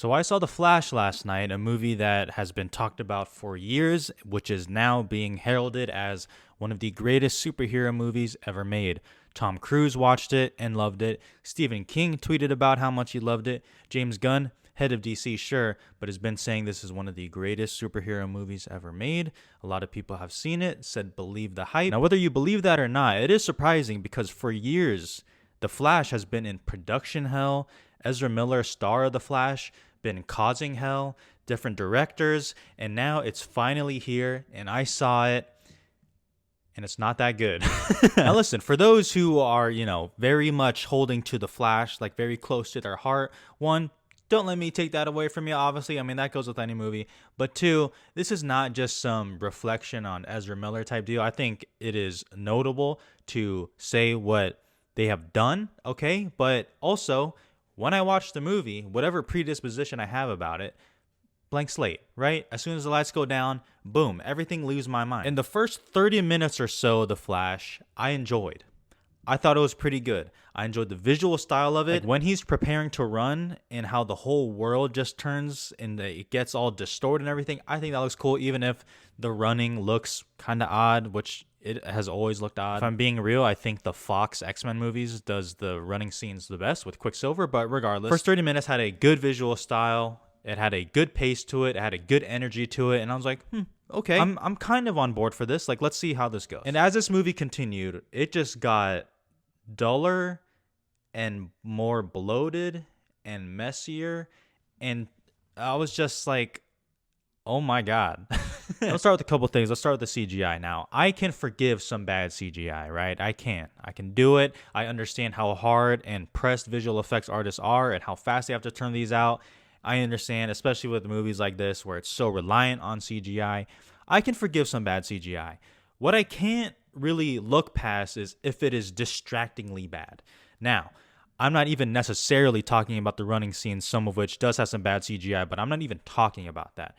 So I saw The Flash last night, a movie that has been talked about for years, which is now being heralded as one of the greatest superhero movies ever made. Tom Cruise watched it and loved it. Stephen King tweeted about how much he loved it. James Gunn, head of DC, sure, but has been saying this is one of the greatest superhero movies ever made. A lot of people have seen it, said believe the hype. Now, whether you believe that or not, it is surprising because for years, The Flash has been in production hell. Ezra Miller, star of The Flash, been causing hell, different directors, and now it's finally here, and I saw it, and it's not that good. Now listen, for those who are, very much holding to The Flash, like very close to their heart, one, don't let me take that away from you, obviously. I mean, that goes with any movie. But two, this is not just some reflection on Ezra Miller type deal. I think it is notable to say what they have done, okay? But also, when I watch the movie, whatever predisposition I have about it, blank slate, right? As soon as the lights go down, boom, everything leaves my mind. In the first 30 minutes or so of The Flash, I enjoyed. I thought it was pretty good. I enjoyed the visual style of it. Like when he's preparing to run and how the whole world just turns and it gets all distorted and everything, I think that looks cool, even if the running looks kind of odd, which it has always looked odd. If I'm being real, I think the Fox X-Men movies does the running scenes the best with Quicksilver, but regardless, first 30 minutes had a good visual style. It had a good pace to it. It had a good energy to it. And I was like, okay, I'm kind of on board for this. Like, let's see how this goes. And as this movie continued, it just got duller and more bloated and messier. And I was just like, oh my God. Let's start with a couple things. Let's start with the CGI. Now, I can forgive some bad CGI, right? I can do it. I understand how hard and pressed visual effects artists are and how fast they have to turn these out. I understand, especially with movies like this where it's so reliant on CGI. I can forgive some bad CGI. What I can't really look past is if it is distractingly bad. Now, I'm not even necessarily talking about the running scenes, some of which does have some bad CGI, but I'm not even talking about that.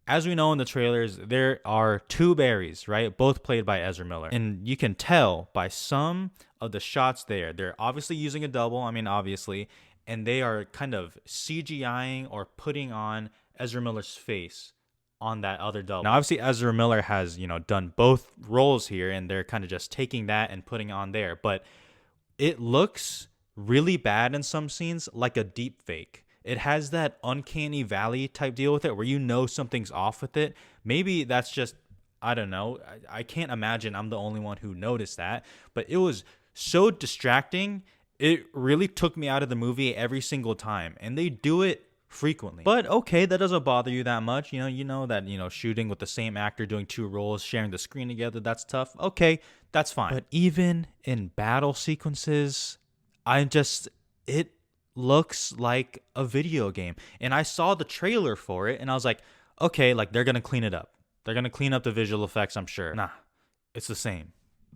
As we know in the trailers, there are two Barrys, right? Both played by Ezra Miller. And you can tell by some of the shots there, they're obviously using a double. I mean, obviously. And they are kind of CGIing or putting on Ezra Miller's face on that other double. Now, obviously, Ezra Miller has, done both roles here, and they're kind of just taking that and putting on there. But it looks really bad in some scenes, like a deep fake. It has that uncanny valley type deal with it where something's off with it. Maybe that's just, I don't know. I can't imagine I'm the only one who noticed that. But it was so distracting. It really took me out of the movie every single time. And they do it frequently. But okay, that doesn't bother you that much. You know that, shooting with the same actor doing two roles, sharing the screen together, that's tough. Okay, that's fine. But even in battle sequences, it looks like a video game. And I saw the trailer for it and I was like, okay, like they're going to clean it up. They're going to clean up the visual effects, I'm sure. Nah, it's the same.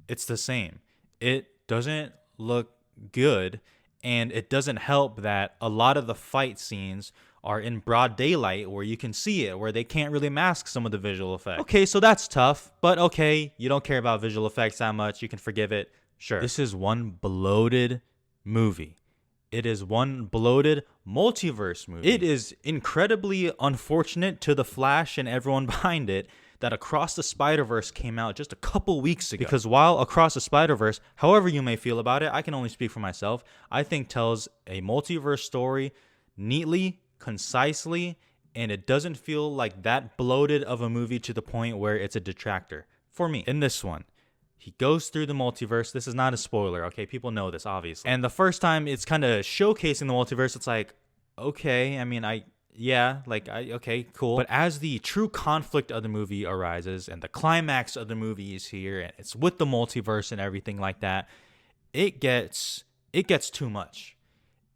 It's the same. It doesn't look good, and it doesn't help that a lot of the fight scenes are in broad daylight where you can see it, where they can't really mask some of the visual effects. Okay, so that's tough, but okay, you don't care about visual effects that much, you can forgive it. Sure. This is one bloated movie. It is one bloated multiverse movie. It is incredibly unfortunate to The Flash and everyone behind it that Across the Spider-Verse came out just a couple weeks ago. Because while Across the Spider-Verse, however you may feel about it, I can only speak for myself, I think tells a multiverse story neatly, concisely, and it doesn't feel like that bloated of a movie to the point where it's a detractor. For me, in this one, he goes through the multiverse. This is not a spoiler, okay? People know this, obviously. And the first time it's kind of showcasing the multiverse, it's like, okay, okay, cool. But as the true conflict of the movie arises and the climax of the movie is here and it's with the multiverse and everything like that, it gets too much.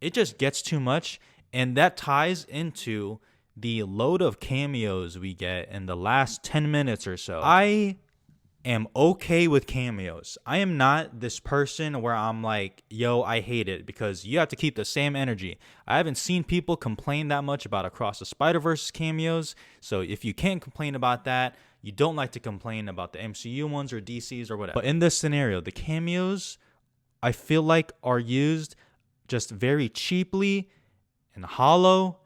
It just gets too much. And that ties into the load of cameos we get in the last 10 minutes or so. I am okay with cameos. I am not this person where I'm like, yo, I hate it, because you have to keep the same energy. I haven't seen people complain that much about Across the Spider-Verse cameos. So if you can't complain about that, you don't like to complain about the MCU ones or DC's or whatever. But in this scenario, the cameos, I feel like are used just very cheaply and hollow.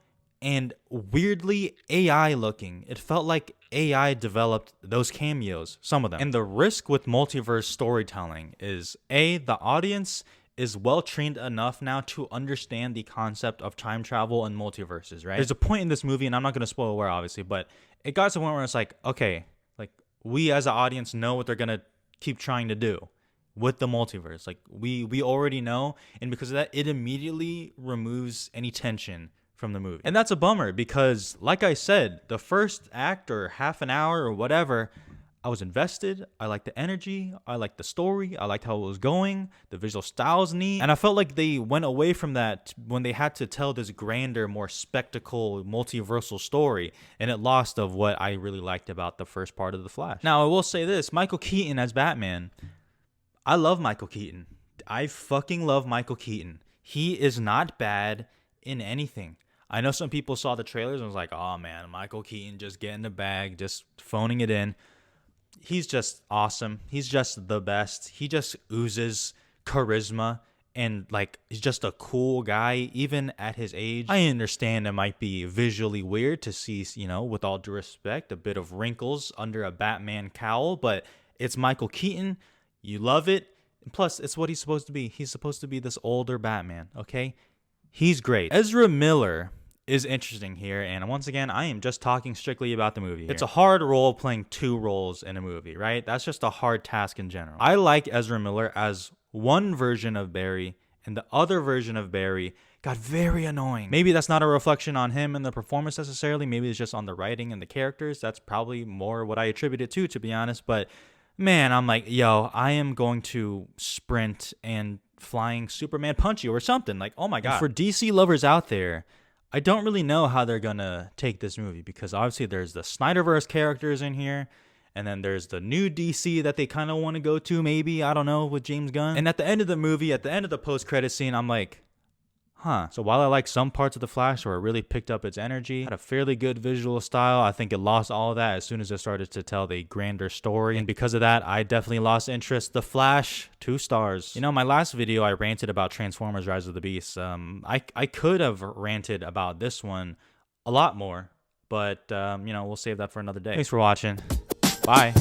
and weirdly AI looking. It felt like AI developed those cameos, some of them. And the risk with multiverse storytelling is the audience is well trained enough now to understand the concept of time travel and multiverses, right? There's a point in this movie, and I'm not going to spoil where, obviously, but it got to the point where it's like, okay, like we as an audience know what they're going to keep trying to do with the multiverse. Like we already know, and because of that, it immediately removes any tension from the movie. And that's a bummer because, like I said, the first act or half an hour or whatever, I was invested. I liked the energy. I liked the story. I liked how it was going. The visual style's neat. And I felt like they went away from that when they had to tell this grander, more spectacle, multiversal story. And it lost of what I really liked about the first part of The Flash. Now, I will say this. Michael Keaton as Batman. I love Michael Keaton. I fucking love Michael Keaton. He is not bad in anything. I know some people saw the trailers and was like, oh man, Michael Keaton just getting the bag, just phoning it in. He's just awesome. He's just the best. He just oozes charisma and like he's just a cool guy even at his age. I understand it might be visually weird to see, you know, with all due respect, a bit of wrinkles under a Batman cowl, but it's Michael Keaton. You love it. And plus, it's what he's supposed to be. He's supposed to be this older Batman, okay? He's great. Ezra Miller is interesting here, and once again, I am just talking strictly about the movie here. It's a hard role playing two roles in a movie, right? That's just a hard task in general. I like Ezra Miller as one version of Barry, and the other version of Barry got very annoying. Maybe that's not a reflection on him and the performance necessarily. Maybe it's just on the writing and the characters. That's probably more what I attribute it to be honest. But man, I'm like, yo, I am going to sprint and flying Superman punch you or something. Like, oh my God. And for DC lovers out there, I don't really know how they're going to take this movie because obviously there's the Snyderverse characters in here. And then there's the new DC that they kind of want to go to maybe, I don't know, with James Gunn. And at the end of the movie, at the end of the post-credit scene, I'm like, huh. So while I like some parts of The Flash where it really picked up its energy, had a fairly good visual style, I think it lost all of that as soon as it started to tell the grander story. And because of that, I definitely lost interest. The Flash, 2 stars. You know, my last video, I ranted about Transformers Rise of the Beast. I could have ranted about this one a lot more, but, you know, we'll save that for another day. Thanks for watching. Bye.